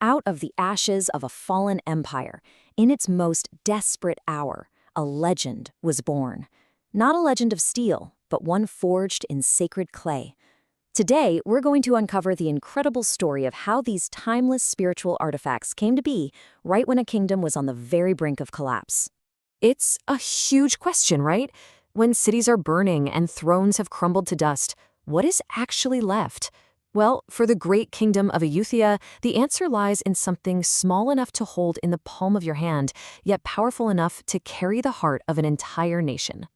Out of the ashes of a fallen empire, in its most desperate hour, a legend was born. Not a legend of steel, but one forged in sacred clay. Today, we're going to uncover the incredible story of how these timeless spiritual artifacts came to be right when a kingdom was on the very brink of collapse. It's a huge question, right? When cities are burning and thrones have crumbled to dust, what is actually left? Well, for the great kingdom of Ayutthaya, the answer lies in something small enough to hold in the palm of your hand, yet powerful enough to carry the heart of an entire nation.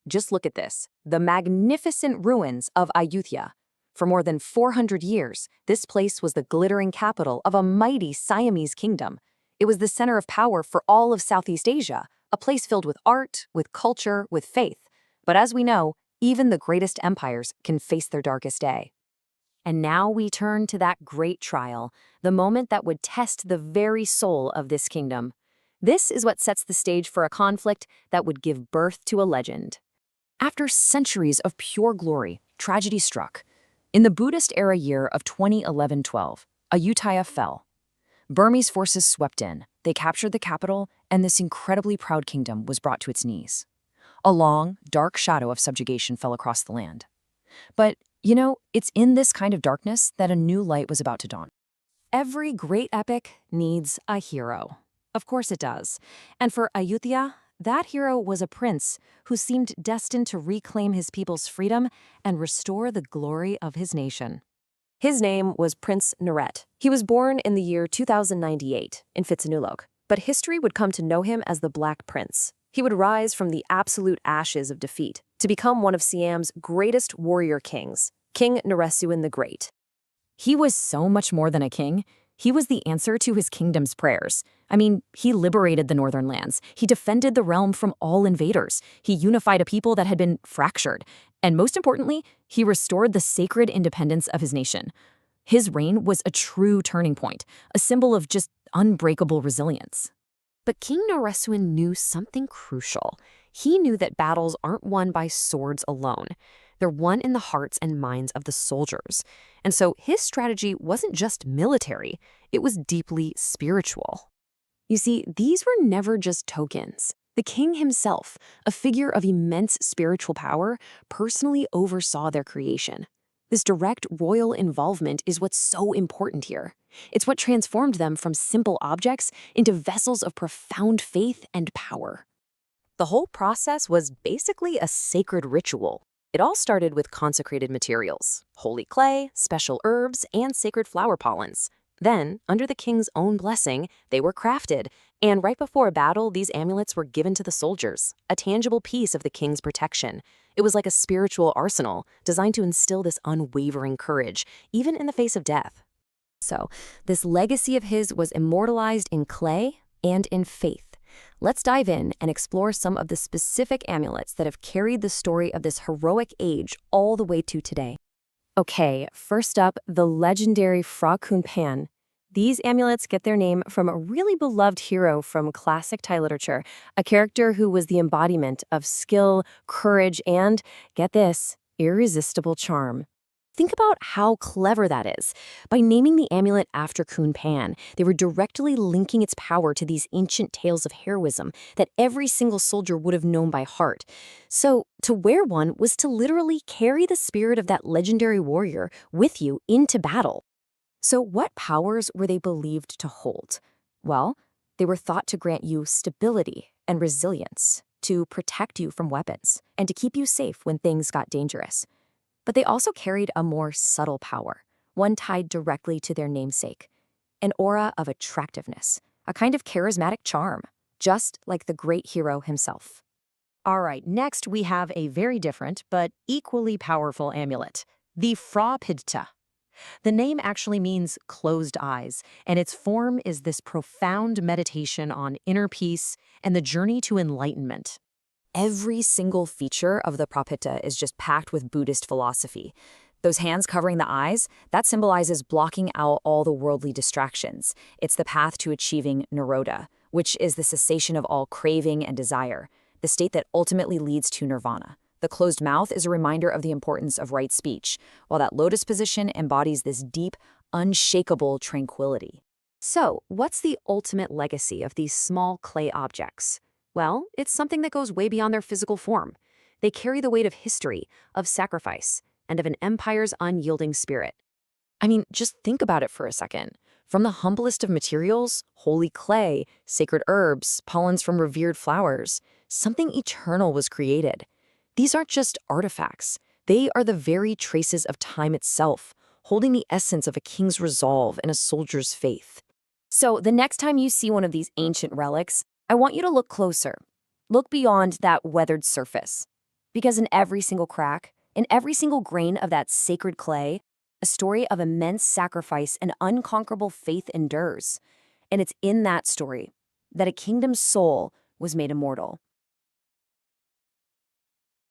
Just look at this, the magnificent ruins of Ayutthaya. For more than 400 years, this place was the glittering capital of a mighty Siamese kingdom. It was the center of power for all of Southeast Asia, a place filled with art, with culture, with faith. But as we know, even the greatest empires can face their darkest day. And now we turn to that great trial, the moment that would test the very soul of this kingdom. This is what sets the stage for a conflict that would give birth to a legend. After centuries of pure glory, tragedy struck. In the Buddhist-era year of 2011-12, Ayutthaya fell. Burmese forces swept in, they captured the capital, and this incredibly proud kingdom was brought to its knees. A long, dark shadow of subjugation fell across the land. But, it's in this kind of darkness that a new light was about to dawn. Every great epic needs a hero. Of course it does. And for Ayutthaya, that hero was a prince who seemed destined to reclaim his people's freedom and restore the glory of his nation. His name was Prince Naret. He was born in the year 2098 in Phitsanulok, but history would come to know him as the Black Prince. He would rise from the absolute ashes of defeat to become one of Siam's greatest warrior kings, King Naresuan the Great. He was so much more than a king. He was the answer to his kingdom's prayers. He liberated the northern lands. He defended the realm from all invaders. He unified a people that had been fractured. And most importantly, he restored the sacred independence of his nation. His reign was a true turning point, a symbol of just unbreakable resilience. But King Naresuan knew something crucial. He knew that battles aren't won by swords alone. They're won in the hearts and minds of the soldiers. And so his strategy wasn't just military, it was deeply spiritual. You see, these were never just tokens. The king himself, a figure of immense spiritual power, personally oversaw their creation. This direct royal involvement is what's so important here. It's what transformed them from simple objects into vessels of profound faith and power. The whole process was basically a sacred ritual. It all started with consecrated materials, holy clay, special herbs, and sacred flower pollens. Then, under the king's own blessing, they were crafted, and right before a battle, these amulets were given to the soldiers, a tangible piece of the king's protection. It was like a spiritual arsenal, designed to instill this unwavering courage, even in the face of death. So, this legacy of his was immortalized in clay and in faith. Let's dive in and explore some of the specific amulets that have carried the story of this heroic age all the way to today. Okay, first up, the legendary Phra Hu Yan. These amulets get their name from a really beloved hero from classic Thai literature, a character who was the embodiment of skill, courage, and, get this, irresistible charm. Think about how clever that is. By naming the amulet after Khun Pan, they were directly linking its power to these ancient tales of heroism that every single soldier would have known by heart. So, to wear one was to literally carry the spirit of that legendary warrior with you into battle. So, what powers were they believed to hold? Well, they were thought to grant you stability and resilience, to protect you from weapons, and to keep you safe when things got dangerous. But they also carried a more subtle power, one tied directly to their namesake, an aura of attractiveness, a kind of charismatic charm, just like the great hero himself. All right, next we have a very different but equally powerful amulet, the Phra Pidta. The name actually means closed eyes, and its form is this profound meditation on inner peace and the journey to enlightenment. Every single feature of the Phra Pidta is just packed with Buddhist philosophy. Those hands covering the eyes, that symbolizes blocking out all the worldly distractions. It's the path to achieving nirodha, which is the cessation of all craving and desire, the state that ultimately leads to nirvana. The closed mouth is a reminder of the importance of right speech, while that lotus position embodies this deep, unshakable tranquility. So, what's the ultimate legacy of these small clay objects? Well, it's something that goes way beyond their physical form. They carry the weight of history, of sacrifice, and of an empire's unyielding spirit. I mean, just think about it for a second. From the humblest of materials, holy clay, sacred herbs, pollens from revered flowers, something eternal was created. These aren't just artifacts. They are the very traces of time itself, holding the essence of a king's resolve and a soldier's faith. So the next time you see one of these ancient relics, I want you to look closer. Look beyond that weathered surface. Because in every single crack, in every single grain of that sacred clay, a story of immense sacrifice and unconquerable faith endures. And it's in that story that a kingdom's soul was made immortal.